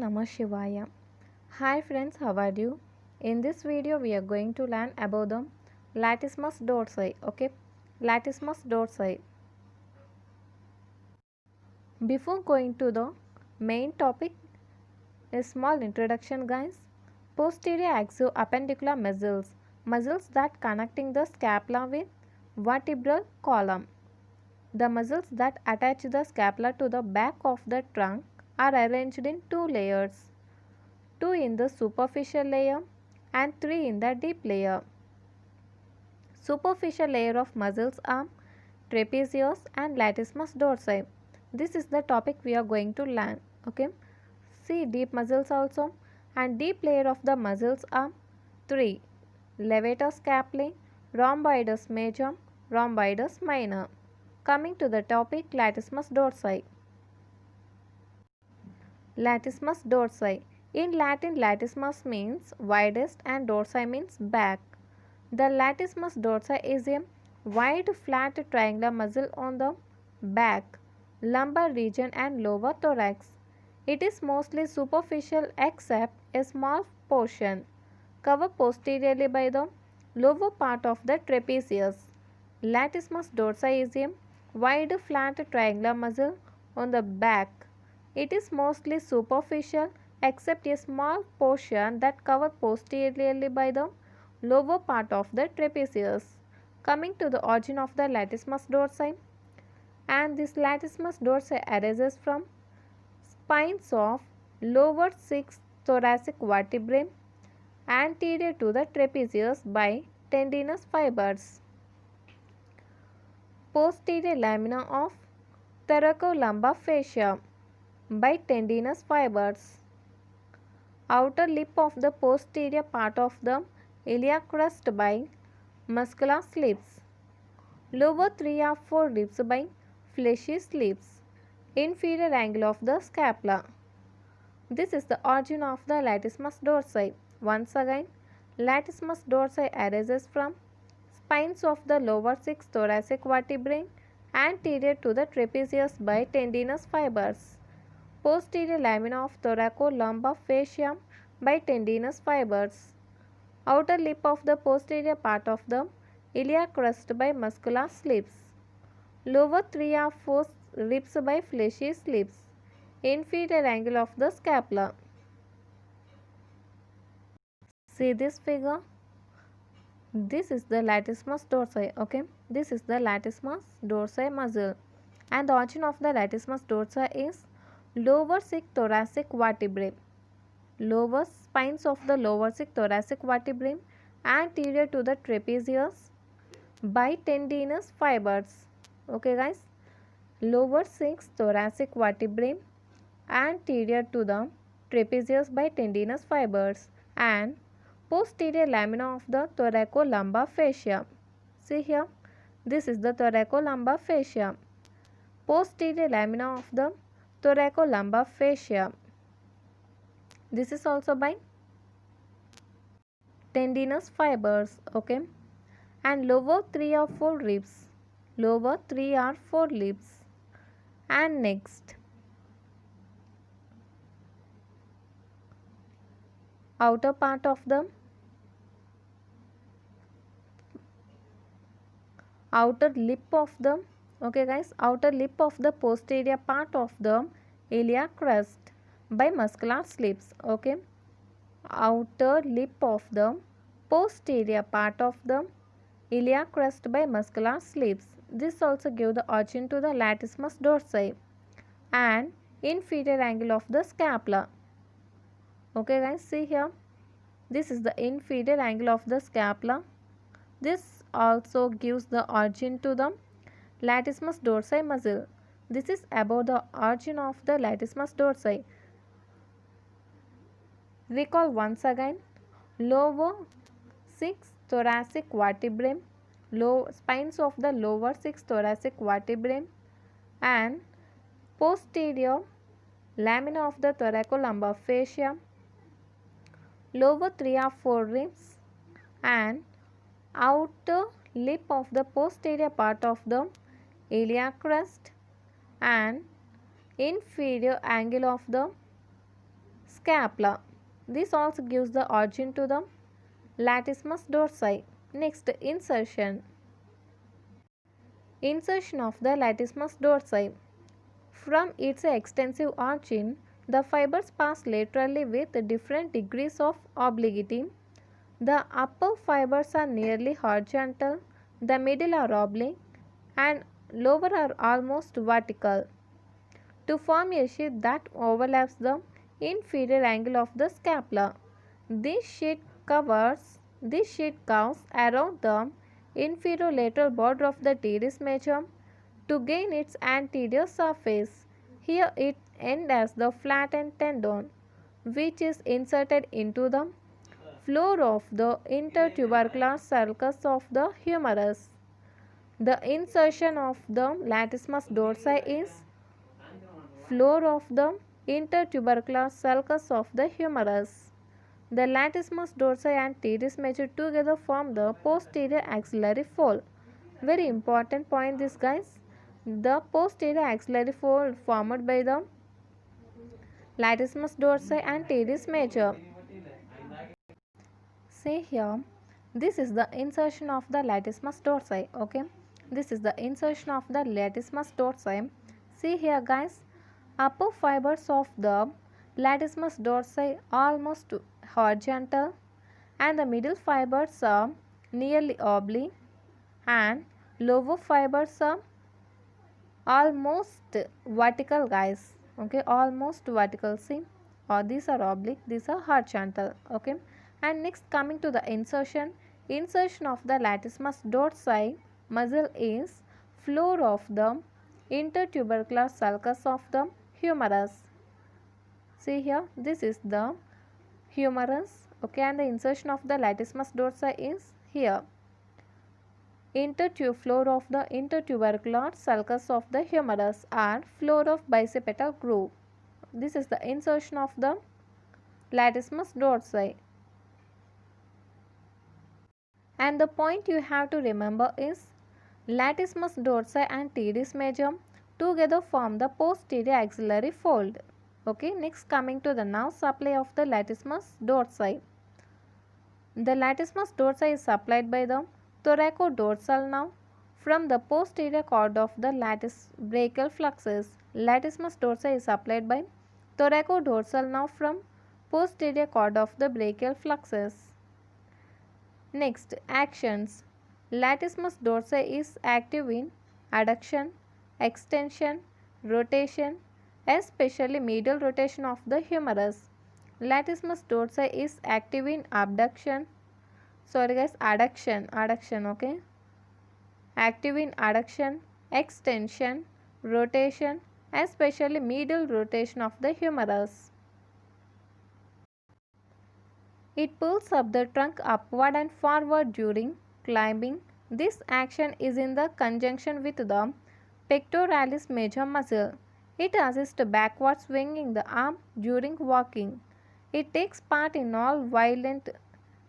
Namah Shivaya. Hi friends, how are you? In this video we are going to learn about the latissimus dorsi. Okay, latissimus dorsi. Before going to the main topic, a small introduction guys. Posterior axo-appendicular muscles that connecting the scapula with vertebral column. The muscles that attach the scapula to the back of the trunk are arranged in two layers, 2 in the superficial layer and 3 in the deep layer. Superficial layer of muscles are trapezius and latissimus dorsi. This is the topic we are going to learn. Okay. See deep muscles also, and deep layer of the muscles are 3: levator scapulae, rhomboides major, rhomboides minor. Coming to the topic, latissimus dorsi. Latissimus dorsi. In Latin, latissimus means widest and dorsi means back. The latissimus dorsi is a wide flat triangular muscle on the back, lumbar region and lower thorax. It is mostly superficial except a small portion covered posteriorly by the lower part of the trapezius. Latissimus dorsi is a wide flat triangular muscle on the back. It is mostly superficial except a small portion that covered posteriorly by the lower part of the trapezius. Coming to the origin of the latissimus dorsi, and this latissimus dorsi arises from spines of lower 6 thoracic vertebrae anterior to the trapezius by tendinous fibers. Posterior lamina of thoracolumbar fascia by tendinous fibers. Outer lip of the posterior part of the iliac crest by muscular slits. Lower 3 or 4 ribs by fleshy slits. Inferior angle of the scapula. This is the origin of the latissimus dorsi. Once again, latissimus dorsi arises from spines of the lower 6 thoracic vertebrae anterior to the trapezius by tendinous fibers. Posterior lamina of thoracolumbar fascia by tendinous fibers. Outer lip of the posterior part of the iliac crest by muscular slits. Lower 3 or 4 ribs by fleshy slits. Inferior angle of the scapula. See this figure. This is the latissimus dorsi. Okay, this is the latissimus dorsi muscle, and the origin of the latissimus dorsi is lower 6 thoracic vertebrae. Lower spines of the lower 6 thoracic vertebrae anterior to the trapezius by tendinous fibers. Okay guys, lower 6 thoracic vertebrae anterior to the trapezius by tendinous fibers, and posterior lamina of the thoracolumbar fascia. See here, this is the thoracolumbar fascia. Posterior lamina of the thoracolumbar fascia. This is also by tendinous fibers. Okay, and lower 3 or 4 ribs. Lower 3 or 4 ribs. And next, outer part of the outer lip of the, okay guys, outer lip of the posterior part of the iliac crest by muscular slits. Okay, outer lip of the posterior part of the iliac crest by muscular slits. This also gives the origin to the latissimus dorsi and inferior angle of the scapula. Okay guys, see here, this is the inferior angle of the scapula. This also gives the origin to the latissimus dorsi muscle. This is about the origin of the latissimus dorsi. Recall once again, lower 6 thoracic vertebrae, spines of the lower 6 thoracic vertebrae and posterior lamina of the thoracolumbar fascia, lower 3 or 4 ribs, and outer lip of the posterior part of the iliac crest and inferior angle of the scapula. This also gives the origin to the latissimus dorsi. Next, insertion. Insertion of the latissimus dorsi. From its extensive origin, the fibers pass laterally with different degrees of obliquity. The upper fibers are nearly horizontal, the middle are oblique, and lower are almost vertical, to form a sheath that overlaps the inferior angle of the scapula. This sheath curves around the inferior lateral border of the teres major to gain its anterior surface. Here it ends as the flattened tendon, which is inserted into the floor of the intertubercular sulcus of the humerus. The insertion of the latissimus dorsi is floor of the intertubercular sulcus of the humerus. The latissimus dorsi and teres major together form the posterior axillary fold. Very important point this, guys. The posterior axillary fold formed by the latissimus dorsi and teres major. See here, this is the insertion of the latissimus dorsi. Okay, this is the insertion of the latissimus dorsi. See here, guys, upper fibers of the latissimus dorsi almost horizontal, and the middle fibers are nearly oblique, and lower fibers are almost vertical, guys. Okay, almost vertical. See, or these are oblique, these are horizontal. Okay, and next, coming to the insertion of the latissimus dorsi muscle is floor of the intertubercular sulcus of the humerus. See here, this is the humerus. Okay, and the insertion of the latissimus dorsi is here. Floor of the intertubercular sulcus of the humerus are floor of bicipital groove. This is the insertion of the latissimus dorsi. And the point you have to remember is latissimus dorsi and teres major together form the posterior axillary fold. Okay, next coming to the nerve supply of the latissimus dorsi. The latissimus dorsi is supplied by the thoracodorsal nerve from the posterior cord of the brachial flexus. Latissimus dorsi is supplied by thoracodorsal nerve from posterior cord of the brachial flexus. Next, actions. Latissimus dorsi is active in adduction, extension, rotation, especially medial rotation of the humerus. Latissimus dorsi is active in adduction, okay. Active in adduction, extension, rotation, especially medial rotation of the humerus. It pulls up the trunk upward and forward during climbing. This action is in the conjunction with the pectoralis major muscle. It assists backward swinging the arm during walking. It takes part in all violent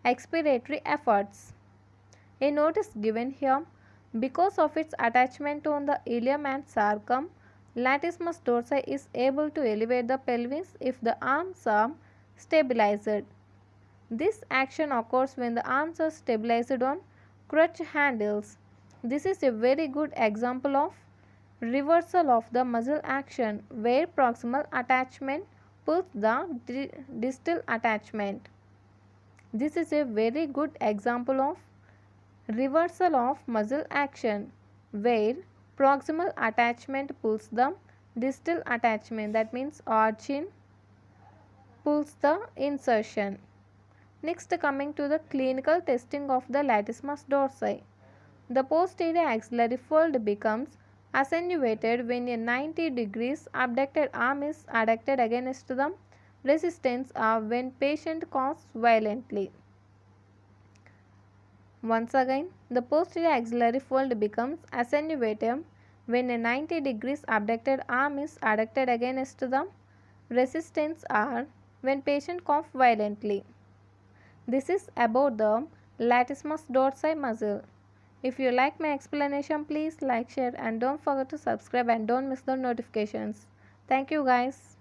expiratory efforts. A note is given here. Because of its attachment on the ilium and sarcum, latissimus dorsi is able to elevate the pelvis if the arms are stabilized. This action occurs when the arms are stabilized on crutch handles. This is a very good example of reversal of the muscle action where proximal attachment pulls the distal attachment. This is a very good example of reversal of muscle action where proximal attachment pulls the distal attachment, that means origin pulls the insertion. Next, coming to the clinical testing of the latissimus dorsi. The posterior axillary fold becomes attenuated when a 90 degrees abducted arm is adducted against the resistance of when patient coughs violently. Once again, the posterior axillary fold becomes attenuated when a 90 degrees abducted arm is adducted against the resistance or when patient coughs violently. This is about the latissimus dorsi muscle. If you like my explanation, please like, share and don't forget to subscribe and don't miss the notifications. Thank you, guys.